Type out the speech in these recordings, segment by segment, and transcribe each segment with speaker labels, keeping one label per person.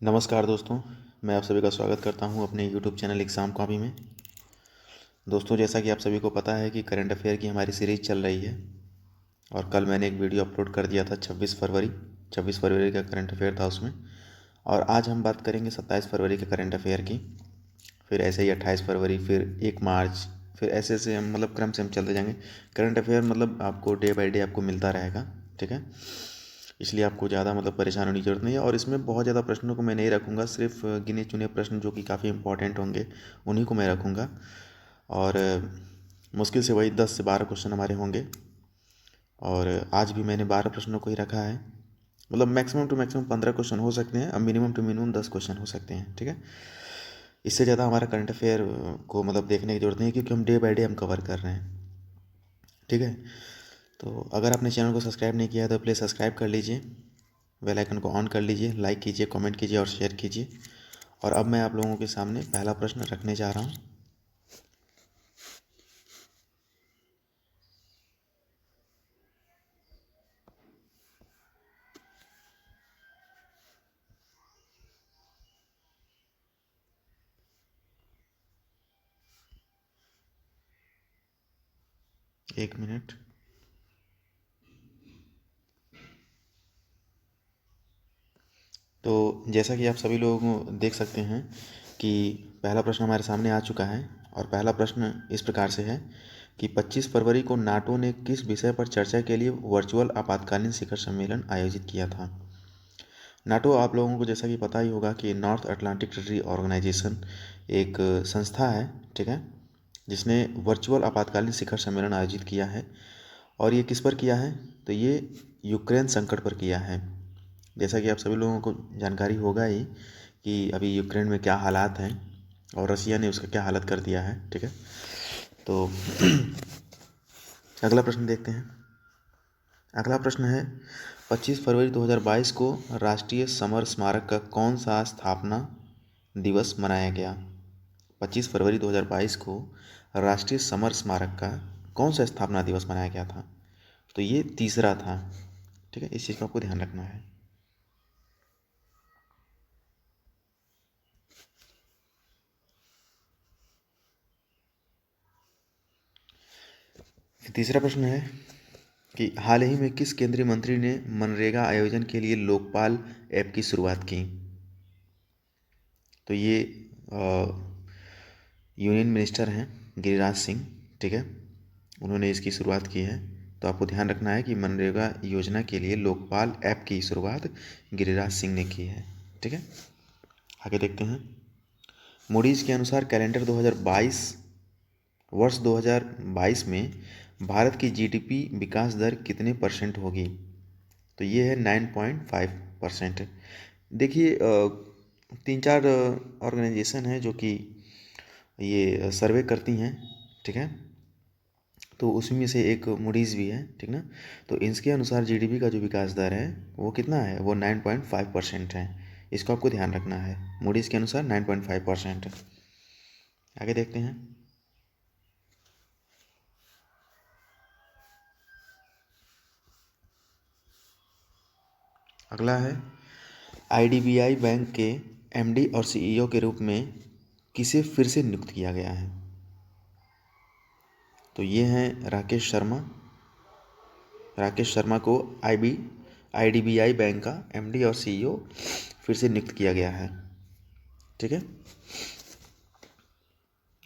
Speaker 1: नमस्कार दोस्तों, मैं आप सभी का स्वागत करता हूं अपने यूट्यूब चैनल एग्ज़ाम कॉपी में। दोस्तों, जैसा कि आप सभी को पता है कि करंट अफेयर की हमारी सीरीज़ चल रही है और कल मैंने एक वीडियो अपलोड कर दिया था 26 फरवरी का करंट अफेयर था उसमें। और आज हम बात करेंगे 27 फरवरी के करंट अफेयर की, फिर ऐसे ही 28 फरवरी, फिर 1 मार्च, फिर ऐसे ऐसे हम क्रम से हम चलते जाएंगे। करंट अफेयर आपको डे बाई डे आपको मिलता रहेगा, ठीक है। इसलिए आपको ज़्यादा परेशान होने की ज़रूरत नहीं है। और इसमें बहुत ज़्यादा प्रश्नों को मैं नहीं रखूँगा, सिर्फ गिने चुने प्रश्न जो कि काफ़ी इंपॉर्टेंट होंगे उन्हीं को मैं रखूँगा। और मुश्किल से वही 10 से 12 क्वेश्चन हमारे होंगे। और आज भी मैंने 12 प्रश्नों को ही रखा है। मैक्सिमम टू मैक्सिमम 15 क्वेश्चन हो सकते हैं, अब मिनिमम टू मिनिमम 10 क्वेश्चन हो सकते हैं, ठीक है। इससे ज़्यादा हमारा करंट अफेयर को देखने की ज़रूरत नहीं है, क्योंकि हम डे बाई डे हम कवर कर रहे हैं, ठीक है। तो अगर आपने चैनल को सब्सक्राइब नहीं किया है तो प्लीज़ सब्सक्राइब कर लीजिए, बेल आइकन को ऑन कर लीजिए, लाइक कीजिए, कमेंट कीजिए और शेयर कीजिए। और अब मैं आप लोगों के सामने पहला प्रश्न रखने जा रहा हूँ। एक मिनट। तो जैसा कि आप सभी लोग देख सकते हैं कि पहला प्रश्न हमारे सामने आ चुका है। और पहला प्रश्न इस प्रकार से है कि 25 फरवरी को नाटो ने किस विषय पर चर्चा के लिए वर्चुअल आपातकालीन शिखर सम्मेलन आयोजित किया था। नाटो आप लोगों को जैसा कि पता ही होगा कि नॉर्थ अटलांटिक ट्रीटी ऑर्गेनाइजेशन एक संस्था है, ठीक है, जिसने वर्चुअल आपातकालीन शिखर सम्मेलन आयोजित किया है। और ये किस पर किया है, तो ये यूक्रेन संकट पर किया है। जैसा कि आप सभी लोगों को जानकारी होगा ही कि अभी यूक्रेन में क्या हालात हैं और रसिया ने उसका क्या हालत कर दिया है, ठीक है। तो अगला प्रश्न देखते हैं। अगला प्रश्न है 25 फरवरी 2022 को राष्ट्रीय समर स्मारक का कौन सा स्थापना दिवस मनाया गया। 25 फरवरी 2022 को राष्ट्रीय समर स्मारक का कौन सा स्थापना दिवस मनाया गया था। तो ये तीसरा था, ठीक है, इस चीज़ का आपको ध्यान रखना है। तीसरा प्रश्न है कि हाल ही में किस केंद्रीय मंत्री ने मनरेगा आयोजन के लिए लोकपाल ऐप की शुरुआत की। तो ये यूनियन मिनिस्टर हैं गिरिराज सिंह, ठीक है, उन्होंने इसकी शुरुआत की है। तो आपको ध्यान रखना है कि मनरेगा योजना के लिए लोकपाल ऐप की शुरुआत गिरिराज सिंह ने की है, ठीक है। आगे देखते हैं। मूडीज़ के अनुसार कैलेंडर 2022 वर्ष 2022 में भारत की जीडीपी विकास दर कितने परसेंट होगी। तो ये है 9.5%। देखिए, तीन चार ऑर्गेनाइजेशन है जो कि ये सर्वे करती हैं, ठीक है। तो उसमें से एक मूडीज़ भी है, ठीक ना। तो इसके अनुसार जीडीपी का जो विकास दर है वो कितना है, वो 9.5% है। इसको आपको ध्यान रखना है, मूडीज़ के अनुसार 9.5%। आगे देखते हैं। अगला है आईडीबीआई बैंक के एमडी और सीईओ के रूप में किसे फिर से नियुक्त किया गया है। तो ये हैं राकेश शर्मा को आईडीबीआई बैंक का एमडी और सीईओ फिर से नियुक्त किया गया है, ठीक है।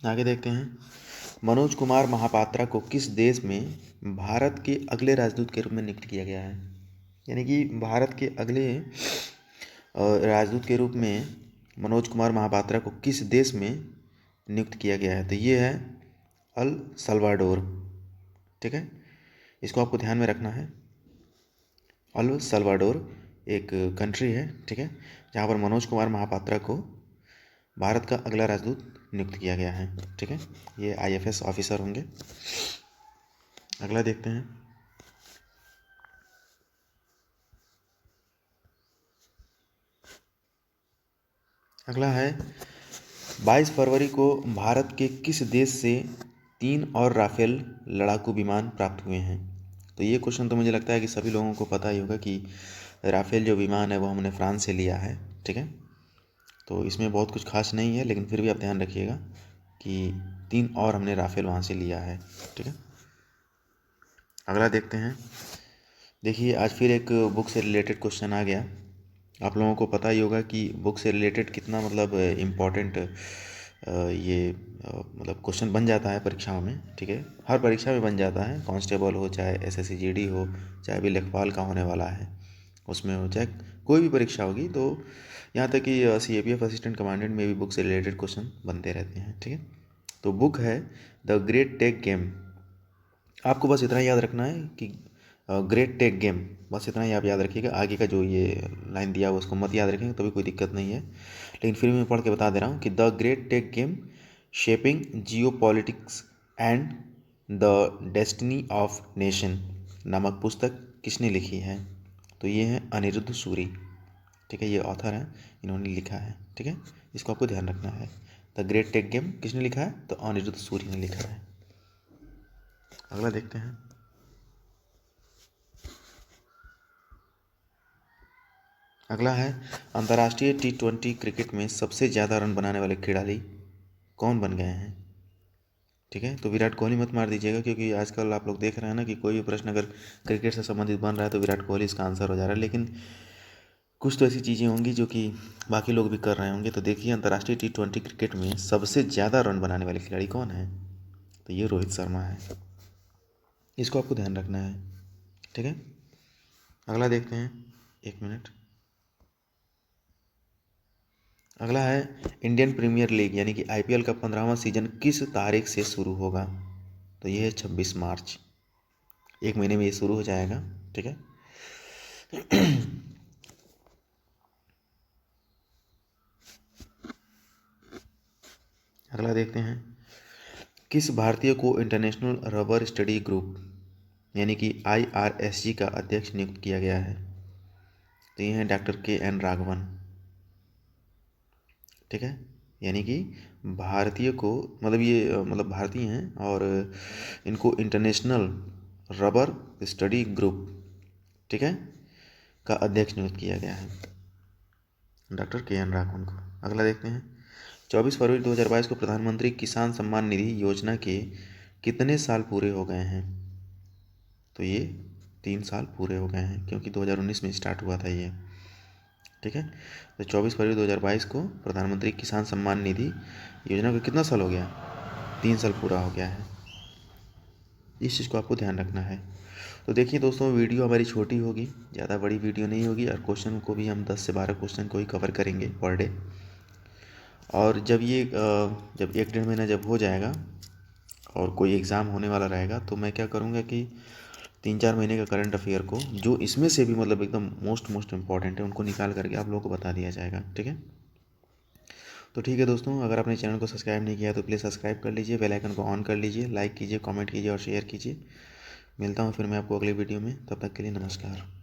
Speaker 1: आगे देखते हैं। मनोज कुमार महापात्रा को किस देश में भारत के अगले राजदूत के रूप में नियुक्त किया गया है। यानी कि भारत के अगले राजदूत के रूप में मनोज कुमार महापात्रा को किस देश में नियुक्त किया गया है। तो ये है अल सल्वाडोर, ठीक है, इसको आपको ध्यान में रखना है। अल सल्वाडोर एक कंट्री है, ठीक है, जहाँ पर मनोज कुमार महापात्रा को भारत का अगला राजदूत नियुक्त किया गया है, ठीक है। ये आईएफएस ऑफिसर होंगे। अगला देखते हैं। अगला है 22 फरवरी को भारत के किस देश से 3 और राफेल लड़ाकू विमान प्राप्त हुए हैं। तो ये क्वेश्चन तो मुझे लगता है कि सभी लोगों को पता ही होगा कि राफेल जो विमान है वो हमने फ्रांस से लिया है, ठीक है। तो इसमें बहुत कुछ खास नहीं है, लेकिन फिर भी आप ध्यान रखिएगा कि 3 और हमने राफेल वहाँ से लिया है। ठीक है, अगला देखते हैं। देखिए आज फिर एक बुक से रिलेटेड क्वेश्चन आ गया। आप लोगों को पता ही होगा कि बुक से रिलेटेड कितना मतलब इम्पोर्टेंट ये मतलब क्वेश्चन बन जाता है परीक्षाओं में। ठीक है, हर परीक्षा में बन जाता है, कांस्टेबल हो चाहे एसएससी जीडी हो चाहे अभी लेखपाल का होने वाला है उसमें हो, चाहे कोई भी परीक्षा होगी, तो यहाँ तक कि सीएपीएफ असिस्टेंट कमांडेंट में भी बुक से रिलेटेड क्वेश्चन बनते रहते हैं। ठीक है, तो बुक है द ग्रेट टेक गेम। आपको बस इतना याद रखना है कि ग्रेट टेक गेम, बस इतना ही आप याद रखिएगा। आगे का जो ये लाइन दिया हुआ उसको मत याद रखेंगे तो भी कोई दिक्कत नहीं है, लेकिन फिर भी मैं पढ़ के बता दे रहा हूँ कि the great tech game shaping geopolitics and the destiny of nation नामक पुस्तक किसने लिखी है? तो ये है अनिरुद्ध सूरी। ठीक है, ये ऑथर हैं, इन्होंने लिखा है। ठीक है, इसको आपको ध्यान रखना है। द ग्रेट टेक गेम किसने लिखा है? तो अनिरुद्ध सूरी ने लिखा है। अगला देखते हैं। अगला है अंतर्राष्ट्रीय T20 क्रिकेट में सबसे ज़्यादा रन बनाने वाले खिलाड़ी कौन बन गए हैं? ठीक है, तो विराट कोहली मत मार दीजिएगा, क्योंकि आजकल आप लोग देख रहे हैं ना कि कोई भी प्रश्न अगर क्रिकेट से संबंधित बन रहा है तो विराट कोहली इसका आंसर हो जा रहा है। लेकिन कुछ तो ऐसी चीज़ें होंगी जो कि बाकी लोग भी कर रहे होंगे। तो देखिए अंतर्राष्ट्रीय T20 क्रिकेट में सबसे ज़्यादा रन बनाने वाले खिलाड़ी कौन है? तो ये रोहित शर्मा है, इसको आपको ध्यान रखना है। ठीक है, अगला देखते हैं। 1 मिनट। अगला है इंडियन प्रीमियर लीग यानी कि आईपीएल का 15वां सीजन किस तारीख से शुरू होगा? तो ये है 26 मार्च, 1 महीने में ये शुरू हो जाएगा। ठीक है, अगला देखते हैं। किस भारतीय को इंटरनेशनल रबर स्टडी ग्रुप यानी कि IRSG का अध्यक्ष नियुक्त किया गया है? तो ये हैं डॉक्टर KN राघवन। ठीक है, यानी कि भारतीय को मतलब ये मतलब भारतीय हैं और इनको इंटरनेशनल रबर स्टडी ग्रुप, ठीक है, का अध्यक्ष नियुक्त किया गया है डॉक्टर KN राघवन को। अगला देखते हैं। 24 फरवरी 2022 को प्रधानमंत्री किसान सम्मान निधि योजना के कितने साल पूरे हो गए हैं? तो ये 3 साल पूरे हो गए हैं, क्योंकि 2019 में स्टार्ट हुआ था ये। ठीक है, तो 24 फरवरी 2022 को प्रधानमंत्री किसान सम्मान निधि योजना को कितना साल हो गया? 3 साल पूरा हो गया है। इस चीज़ को आपको ध्यान रखना है। तो देखिए दोस्तों, वीडियो हमारी छोटी होगी, ज़्यादा बड़ी वीडियो नहीं होगी, और क्वेश्चन को भी हम 10 से 12 क्वेश्चन को ही कवर करेंगे पर डे। और जब ये जब 1-1.5 महीना जब हो जाएगा और कोई एग्ज़ाम होने वाला रहेगा, तो मैं क्या करूँगा कि 3-4 महीने का करंट अफेयर को जो इसमें से भी मतलब एकदम मोस्ट इम्पॉर्टेंट है उनको निकाल करके आप लोगों को बता दिया जाएगा। ठीक है, तो ठीक है दोस्तों, अगर आपने चैनल को सब्सक्राइब नहीं किया तो प्लीज़ सब्सक्राइब कर लीजिए, बेल आइकन को ऑन कर लीजिए, लाइक कीजिए, कमेंट कीजिए और शेयर कीजिए। मिलता हूँ फिर मैं आपको अगले वीडियो में, तब तक के लिए नमस्कार।